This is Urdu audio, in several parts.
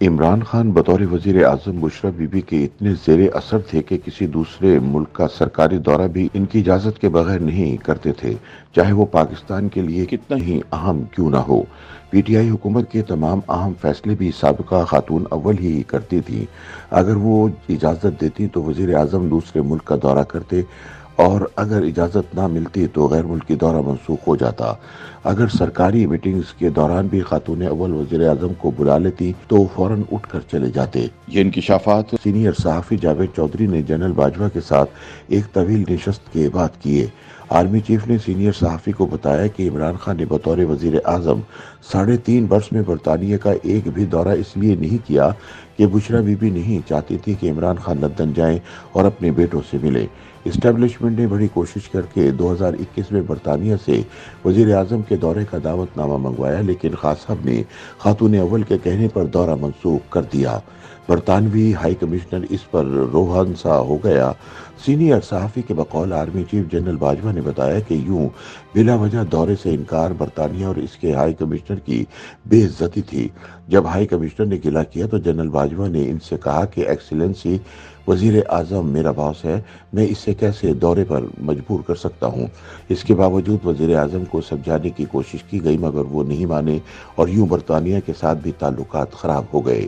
عمران خان بطور وزیر اعظم بشرا بی بی کے اتنے زیر اثر تھے کہ کسی دوسرے ملک کا سرکاری دورہ بھی ان کی اجازت کے بغیر نہیں کرتے تھے، چاہے وہ پاکستان کے لیے کتنا ہی اہم کیوں نہ ہو۔ پی ٹی آئی حکومت کے تمام اہم فیصلے بھی سابقہ خاتون اول ہی کرتی تھیں۔ اگر وہ اجازت دیتی تو وزیر اعظم دوسرے ملک کا دورہ کرتے، اور اگر اجازت نہ ملتی تو غیر ملکی دورہ منسوخ ہو جاتا۔ اگر سرکاری میٹنگز کے دوران بھی خاتون اول وزیر اعظم کو بلا لیتی تو فوراً اٹھ کر چلے جاتے۔ یہ انکشافات سینئر صحافی جاوید چودھری نے جنرل باجوہ کے ساتھ ایک طویل نشست کے بعد کیے۔ آرمی چیف نے سینئر صحافی کو بتایا کہ عمران خان نے بطور وزیر اعظم 3.5 برس میں برطانیہ کا ایک بھی دورہ اس لیے نہیں کیا کہ بشرا بی بی نہیں چاہتی تھی کہ عمران خان لندن جائیں اور اپنے بیٹوں سے ملیں۔ اسٹیبلشمنٹ نے بڑی کوشش کر کے 2021 میں برطانیہ سے وزیر اعظم کے دورے کا دعوت نامہ منگوایا، لیکن خان صاحب نے خاتون اول کے کہنے پر دورہ منسوخ کر دیا۔ برطانوی ہائی کمشنر اس پر روحن سا ہو گیا۔ سینئر صحافی کے بقول آرمی چیف جنرل باجوہ نے بتایا کہ یوں بلا وجہ دورے سے انکار برطانیہ اور اس کے ہائی کمشنر کی بے عزتی تھی۔ جب ہائی کمشنر نے گلہ کیا تو جنرل باجوہ نے ان سے کہا کہ ایکسیلنسی وزیر اعظم میرا باس ہے، میں اسے کیسے دورے پر مجبور کر سکتا ہوں۔ اس کے باوجود وزیر اعظم کو سمجھانے کی کوشش کی گئی مگر وہ نہیں مانے اور یوں برطانیہ کے ساتھ بھی تعلقات خراب ہو گئے۔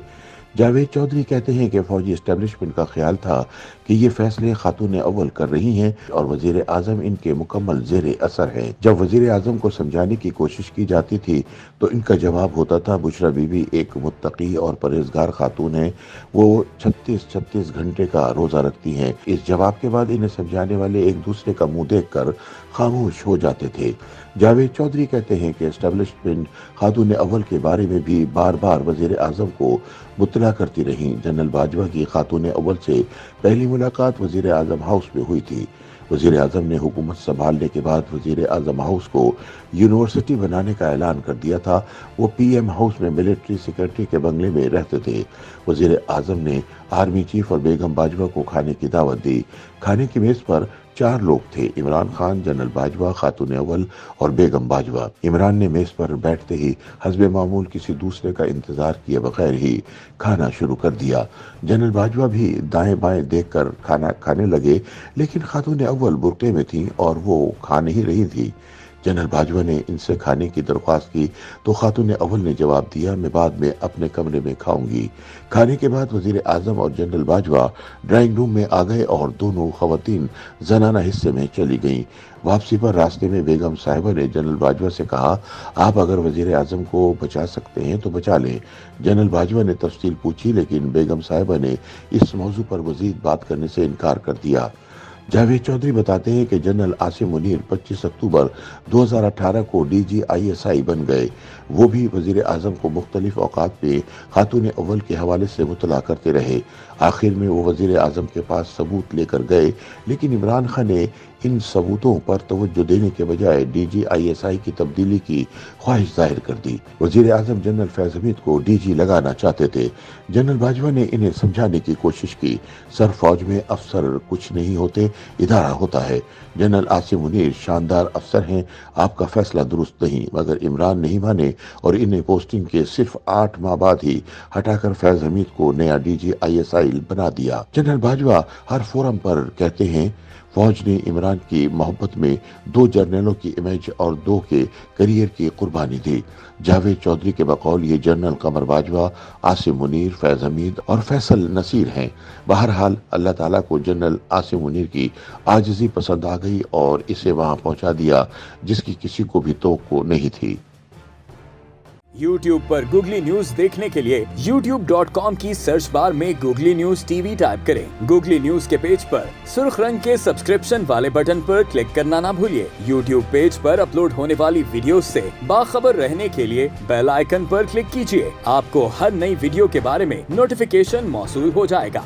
جاوید چودھری کہتے ہیں کہ فوجی اسٹیبلشمنٹ کا خیال تھا کہ یہ فیصلے خاتون اول کر رہی ہیں اور وزیر اعظم ان کے مکمل زیر اثر ہیں۔ جب وزیر اعظم کو سمجھانے کی کوشش کی جاتی تھی تو ان کا جواب ہوتا تھا بشرا بی بی ایک متقی اور پرہیزگار خاتون ہیں، وہ 36 گھنٹے کا روزہ رکھتی ہیں۔ اس جواب کے بعد انہیں سمجھانے والے ایک دوسرے کا منہ دیکھ کر خاموش ہو جاتے تھے۔ جاوید چودھری کہتے ہیں کہ اسٹیبلشمنٹ خاتون اول کے بارے میں بھی بار بار وزیر اعظم کو مطلع کرتی رہیں۔ جنرل باجوہ کی خاتون اول سے پہلی ملاقات وزیر اعظم ہاؤس میں ہوئی تھی۔ وزیر اعظم نے حکومت سنبھالنے کے بعد وزیر اعظم ہاؤس کو یونیورسٹی بنانے کا اعلان کر دیا تھا۔ وہ پی ایم ہاؤس میں ملٹری سیکرٹری کے بنگلے میں رہتے تھے۔ وزیر اعظم نے آرمی چیف اور بیگم باجوہ کو کھانے کی دعوت دی۔ کھانے کی میز پر 4 لوگ تھے: عمران خان، جنرل باجوہ، خاتون اول اور بیگم باجوہ۔ عمران نے میز پر بیٹھتے ہی حسب معمول کسی دوسرے کا انتظار کیے بغیر ہی کھانا شروع کر دیا۔ جنرل باجوہ بھی دائیں بائیں دیکھ کر کھانا کھانے لگے، لیکن خاتون اول برقعے میں تھیں اور وہ کھا نہیں رہی تھی۔ جنرل باجوہ نے ان سے کھانے کی درخواست کی تو خاتون اول نے جواب دیا، میں بعد میں اپنے کمرے میں کھاؤں گی۔ کھانے کے بعد وزیر اعظم اور جنرل باجوہ ڈرائنگ روم میں آ گئے اور دونوں خواتین زنانہ حصے میں چلی گئیں۔ واپسی پر راستے میں بیگم صاحبہ نے جنرل باجوہ سے کہا، آپ اگر وزیر اعظم کو بچا سکتے ہیں تو بچا لیں۔ جنرل باجوہ نے تفصیل پوچھی لیکن بیگم صاحبہ نے اس موضوع پر مزید بات کرنے سے انکار کر دیا۔ جاوید چودھری بتاتے ہیں کہ جنرل عاصم منیر 25 اکتوبر 2018 کو D G I S I بن گئے۔ وہ بھی وزیر اعظم کو مختلف اوقات پہ خاتون اول کے حوالے سے مطلع کرتے رہے۔ آخر میں وہ وزیر اعظم کے پاس ثبوت لے کر گئے، لیکن عمران خان نے ان ثبوتوں پر توجہ دینے کے بجائے D G I S I کی تبدیلی کی خواہش ظاہر کر دی۔ وزیر اعظم جنرل فیض حمید کو ڈی جی لگانا چاہتے تھے۔ جنرل باجوہ نے انہیں سمجھانے کی کوشش کی، سر فوج میں افسر کچھ نہیں ہوتے، ادارہ ہوتا ہے۔ جنرل عاصم منیر شاندار افسر ہیں، آپ کا فیصلہ درست نہیں، مگر عمران نہیں مانے اور انہیں پوسٹنگ کے صرف 8 ماہ بعد ہی ہٹا کر فیض حمید کو نیا D G I S I بنا دیا۔ جنرل باجوہ ہر فورم پر کہتے ہیں، فوج نے عمران کی محبت میں 2 جرنیلوں کی امیج اور 2 کے کیریئر کی قربانی دی۔ جاوید چودھری کے بقول یہ جنرل قمر باجوہ، عاصم منیر، فیض حمید اور فیصل نصیر ہیں۔ بہرحال اللہ تعالیٰ کو جنرل عاصم منیر کی عاجزی پسند آ گئی اور اسے وہاں پہنچا دیا جس کی کسی کو بھی توقع نہیں تھی۔ YouTube پر گوگلی نیوز دیکھنے کے لیے youtube.com کی سرچ بار میں googly news T V type کریں۔ گوگلی نیوز کے پیج پر سرخ رنگ کے سبسکرپشن والے بٹن پر کلک کرنا نہ بھولیے۔ YouTube پیج پر اپلوڈ ہونے والی ویڈیوز سے باخبر رہنے کے لیے بیل آئیکن پر کلک کیجیے۔ آپ کو ہر نئی ویڈیو کے بارے میں نوٹیفیکیشن موصول ہو جائے گا۔